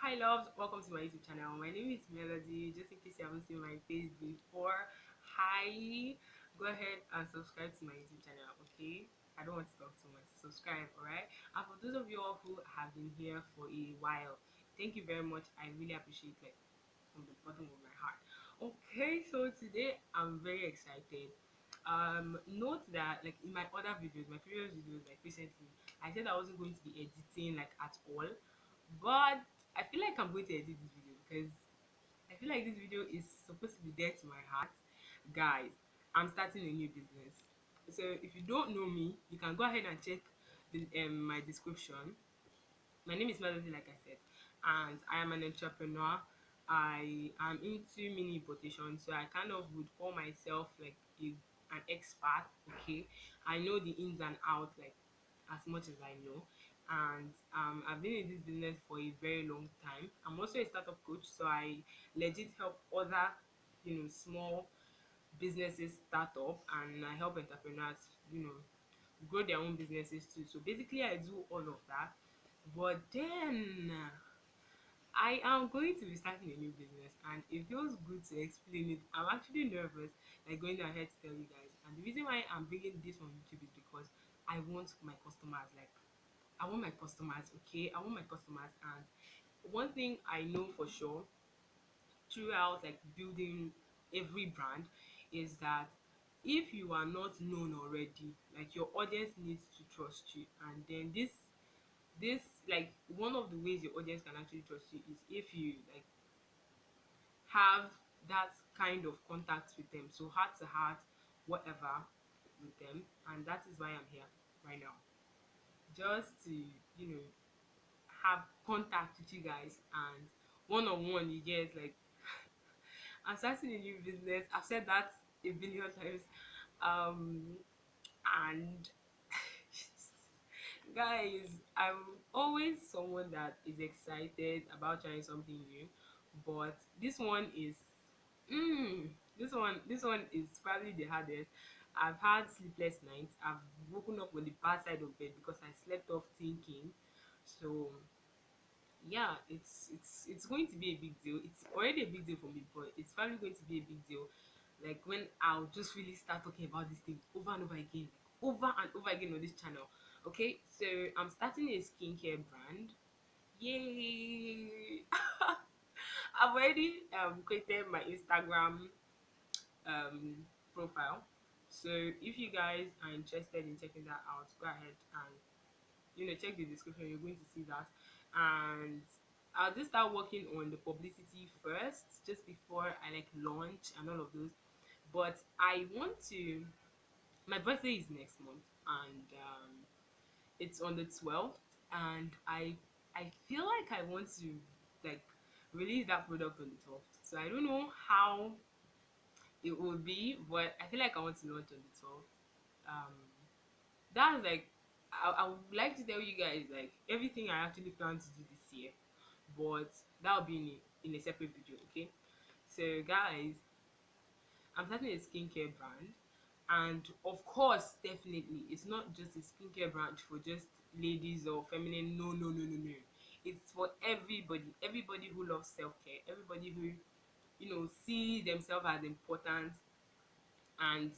Hi loves, welcome to my YouTube channel. My name is Melody. Just in case you haven't seen my face before, hi, go ahead and subscribe to my YouTube channel, okay? I don't want to talk too much. Subscribe, alright? And for those of you all who have been here for a while, thank you very much. I really appreciate, like, from the bottom of my heart. Okay, so today I'm very excited. Note that, like, in my other videos, my previous videos, like recently, I said I wasn't going to be editing like at all, but I feel like I'm going to edit this video because I feel like this video is supposed to be dear to my heart. Guys, I'm starting a new business. So if you don't know me, you can go ahead and check my description. My name is Melody, like I said, and I am an entrepreneur. I am into mini importation, so I kind of would call myself like an expert. Okay, I know the ins and outs like as much as I know, and I've been in this business for a very long time. I'm also a startup coach, so I legit help other small businesses start up, and I help entrepreneurs grow their own businesses too. So basically I do all of that, but then I am going to be starting a new business and it feels good to explain it. I'm actually nervous, like going ahead to tell you guys. And the reason why I'm bringing this on YouTube is because I want my customers, like I want my customers, okay? I want my customers. And one thing I know for sure throughout like building every brand is that if you are not known already, like your audience needs to trust you. And then this like one of the ways your audience can actually trust you is if you like have that kind of contact with them, so heart to heart, whatever, with them. And that is why I'm here right now, just to have contact with you guys, and one-on-one you get like I'm starting a new business. I've said that a billion times. um and guys, I'm always someone that is excited about trying something new, but this one is this one is probably the hardest. I've had sleepless nights. I've woken up on the bad side of bed because I slept off thinking. So yeah, it's going to be a big deal. It's already a big deal for me, but it's probably going to be a big deal like when I'll just really start talking about this thing over and over again, like over and over again on this channel. Okay, so I'm starting a skincare brand. Yay! I've already created my Instagram um profile. So if you guys are interested in checking that out, go ahead and check the description. You're going to see that. And I'll just start working on the publicity first, just before I like launch and all of those. But I want to, my birthday is next month, and it's on the 12th, and I feel like I want to like release that product on the 12th. So I don't know how it will be, but I feel like I want to launch on the 12th. um that's like I would like to tell you guys like everything I actually plan to do this year, but that'll be in a separate video. Okay, so guys, I'm starting a skincare brand, and of course, definitely, it's not just a skincare brand for just ladies or feminine. No, no, no, no, no. It's for everybody. Everybody who loves self care. Everybody who see themselves as important, and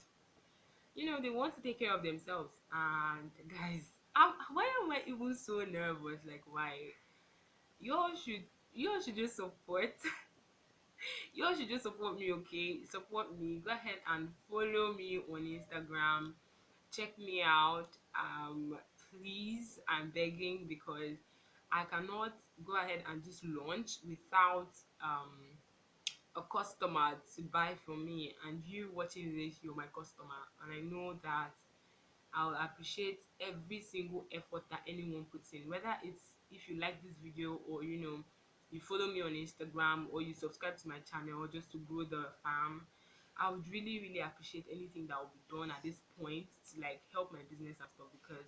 they want to take care of themselves. And guys, why am I even so nervous? Like, why? You all should you all should just support. You all should just support me, okay? Support me. Go ahead and follow me on Instagram. Check me out. Please, I'm begging, because I cannot go ahead and just launch without a customer to buy from me. And you watching this, you're my customer, and I know that I'll appreciate every single effort that anyone puts in, whether it's if you like this video, or you follow me on Instagram, or you subscribe to my channel just to grow the farm. I would really, really appreciate anything that will be done at this point to like help my business and stuff, because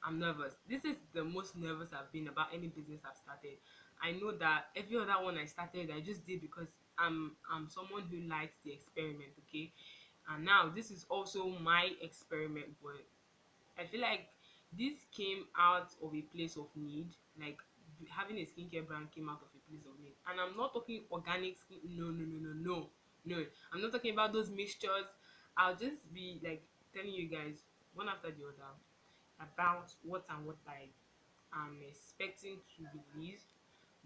I'm nervous. This is the most nervous I've been about any business I've started. I know that every other one I started, I just did because I'm someone who likes the experiment, okay? And now this is also my experiment, but I feel like this came out of a place of need. Like having a skincare brand came out of a place of need. And I'm not talking organic skin. No, no, no, no, no, no. I'm not talking about those mixtures. I'll just be like telling you guys one after the other about what and what I'm expecting to release,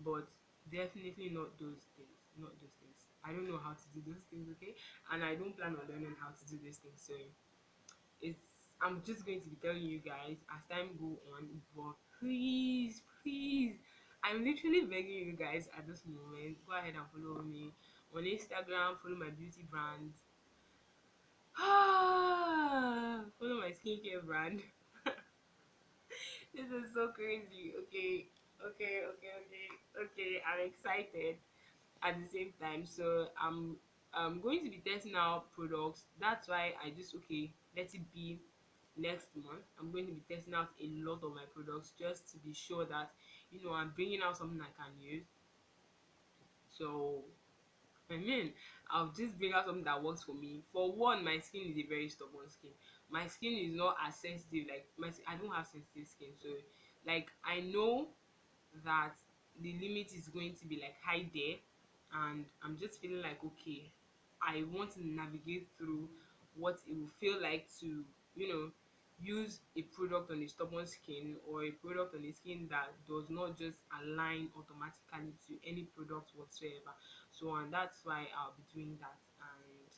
but definitely not those things. Not those things. I don't know how to do those things, okay? And I don't plan on learning how to do these things. So it's I'm just going to be telling you guys as time go on, but please, please, I'm literally begging you guys at this moment, go ahead and follow me on Instagram, follow my beauty brand, follow my skincare brand. This is so crazy. Okay, okay. I'm excited at the same time. So I'm going to be testing out products. That's why I just okay, let it be next month. I'm going to be testing out a lot of my products just to be sure that I'm bringing out something I can use. So I mean, I'll just bring out something that works for me. For one, my skin is a very stubborn skin. My skin is not as sensitive like I don't have sensitive skin. So like I know that the limit is going to be like high there, and I'm just feeling like okay, I want to navigate through what it will feel like to you know use a product on a stubborn skin, or a product on a skin that does not just align automatically to any product whatsoever. So and that's why I'll be doing that. And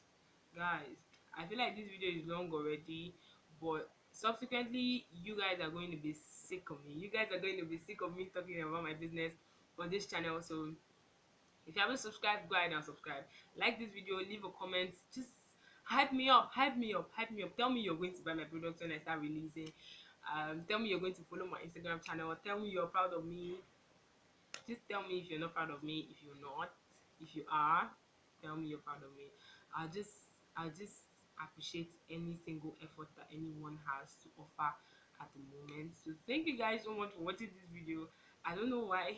guys, I feel like this video is long already, but subsequently you guys are going to be sick of me. You guys are going to be sick of me talking about my business on this channel. So if you haven't subscribed, go ahead and subscribe. Like this video, leave a comment, just hype me up, hype me up, hype me up. Tell me you're going to buy my products when I start releasing. Tell me you're going to follow my Instagram channel. Tell me you're proud of me. Just tell me if you're not proud of me. If you're not, if you are, tell me you're proud of me. I'll just appreciate any single effort that anyone has to offer at the moment. So thank you guys so much for watching this video. I don't know why.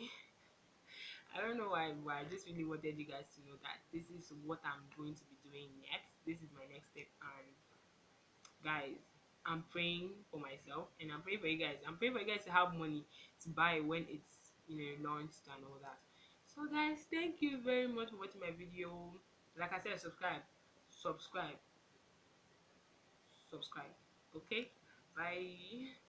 I don't know why, but I just really wanted you guys to know that this is what I'm going to be doing next. This is my next step, and guys, I'm praying for myself and I'm praying for you guys. I'm praying for you guys to have money to buy when it's launched and all that. So guys, thank you very much for watching my video. Like I said, subscribe, subscribe. Okay, bye.